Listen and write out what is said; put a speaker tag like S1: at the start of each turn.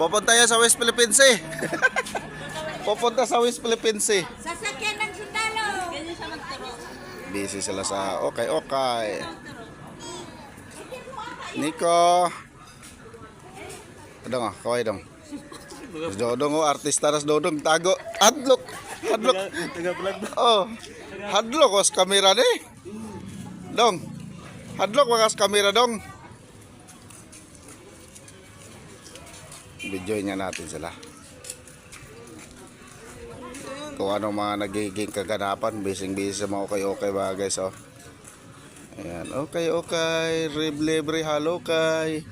S1: Pupunta yan sa West Philippines eh. Pupunta sa West Philippines eh.
S2: Sasakyan ng sundalo. Ganyan siya magturo.
S1: Busy sila sa okay. Nico. Dong, kaway dong. Dodong oh, artista nas Dodong tago. Hadlok. Oh. Hadlok was kamera ni. Dong. Hadlok wakas kamera dong. Videoin niya natin sila. Kung ano mga nagiging kaganapan, busy sa mga okay ba guys oh. Ayan, okay, libre, hello kay.